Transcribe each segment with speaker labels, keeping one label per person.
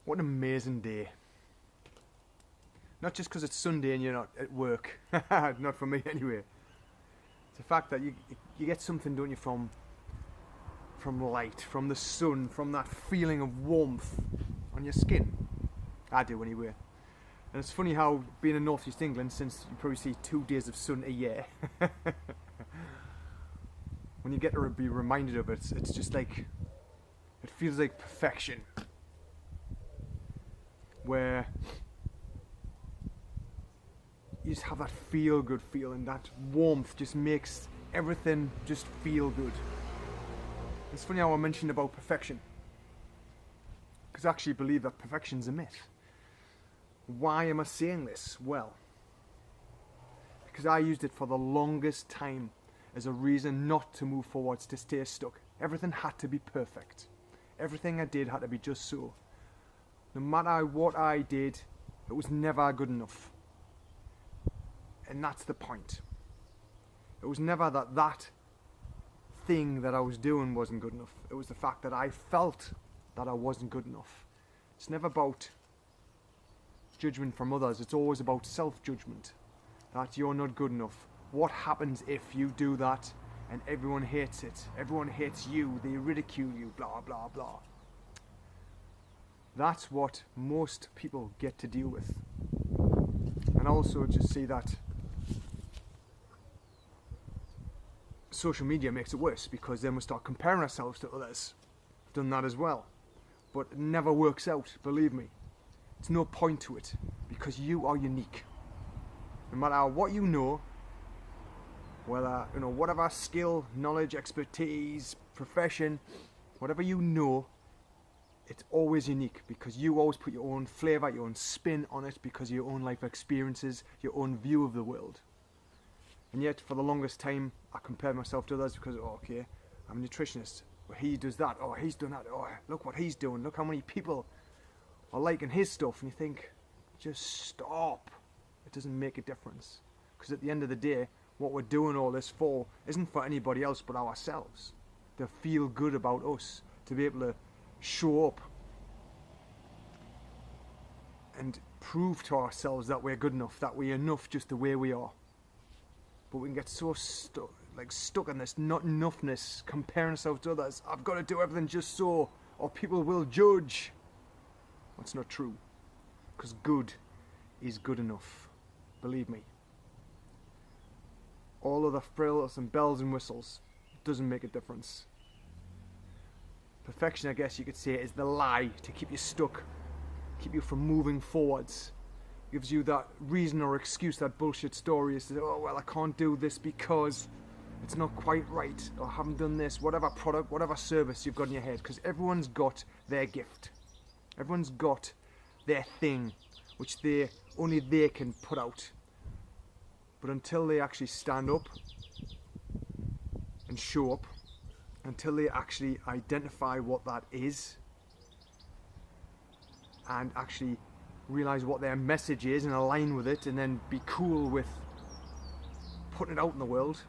Speaker 1: What an amazing day. Not just because it's Sunday and you're not at work. Not for me anyway. It's the fact that you get something, don't you, from light, from the sun, from that feeling of warmth on your skin. I do anyway. And it's funny how, being in North East England, since you probably see 2 days of sun a year, when you get to be reminded of it, it's just like, it feels like perfection. Where you just have that feel-good feeling, that warmth just makes everything just feel good. It's funny how I mentioned about perfection, because I actually believe that perfection's a myth. Why am I saying this? Well, because I used it for the longest time as a reason not to move forwards, to stay stuck. Everything had to be perfect. Everything I did had to be just so. No matter what I did, it was never good enough. And that's the point. It was never that thing that I was doing wasn't good enough. It was the fact that I felt that I wasn't good enough. It's never about judgment from others. It's always about self-judgment. That you're not good enough. What happens if you do that and everyone hates it? Everyone hates you. They ridicule you. Blah, blah, blah. That's what most people get to deal with. And also just see that social media makes it worse, because then we start comparing ourselves to others. I've done that as well. But it never works out, believe me. There's no point to it, because you are unique. No matter what you know, whether, whatever skill, knowledge, expertise, profession, whatever you know, it's always unique, because you always put your own flavour, your own spin on it, because of your own life experiences, your own view of the world. And yet, for the longest time, I compared myself to others because, okay, I'm a nutritionist. Well, he does that. Oh, he's done that. Oh, look what he's doing. Look how many people are liking his stuff. And you think, just stop. It doesn't make a difference. Because at the end of the day, what we're doing all this for isn't for anybody else but ourselves. To feel good about us. To be able to show up and prove to ourselves that we're good enough, that we're enough just the way we are. But we can get so stuck in this not enoughness, comparing ourselves to others. I've got to do everything just so, or people will judge. That's not true, because good is good enough. Believe me. All of the frills and bells and whistles doesn't make a difference. Perfection, I guess you could say, is the lie to keep you stuck, keep you from moving forwards. Gives you that reason or excuse, that bullshit story is to say, oh well, I can't do this because it's not quite right, or I haven't done this, whatever product, whatever service you've got in your head, because everyone's got their gift. Everyone's got their thing, which only they can put out. But until they actually stand up and show up, until they actually identify what that is and actually realize what their message is and align with it, and then be cool with putting it out in the world,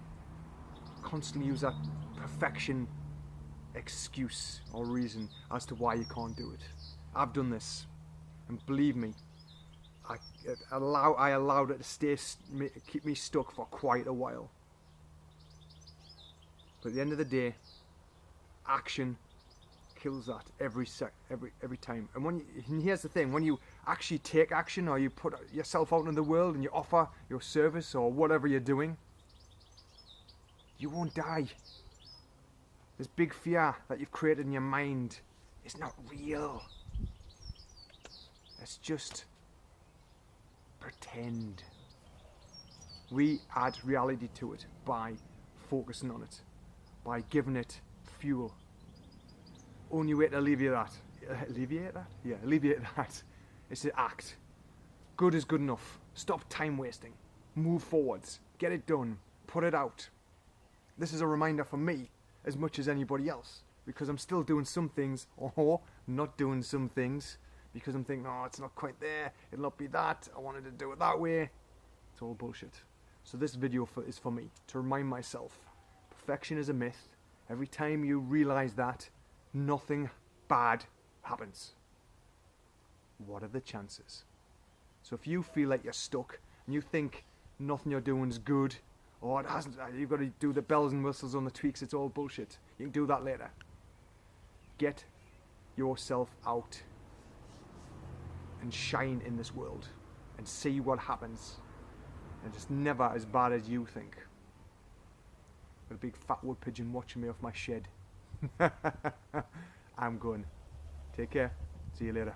Speaker 1: constantly use that perfection excuse or reason as to why you can't do it. I've done this, and believe me, I allowed it to keep me stuck for quite a while. But at the end of the day, action kills that every time. And here's the thing: when you actually take action, or you put yourself out in the world and you offer your service or whatever you're doing, you won't die. This big fear that you've created in your mind is not real. It's just pretend. We add reality to it by focusing on it, by giving it fuel. Only way to alleviate that is to act. Good is good enough. Stop time wasting. Move forwards. Get it done. Put it out. This is a reminder for me as much as anybody else, because I'm still doing some things, or not doing some things, because I'm thinking, oh, it's not quite there, it'll not be that, I wanted to do it that way. It's all bullshit. So this video is for me, to remind myself, perfection is a myth. Every time you realize that, nothing bad happens. what are the chances? So if you feel like you're stuck and you think nothing you're doing's good, or it hasn't, you've got to do the bells and whistles on the tweaks, it's all bullshit. You can do that later. Get yourself out and shine in this world and see what happens. And it's never as bad as you think. Got a big fat wood pigeon watching me off my shed. I'm going. Take care. See you later.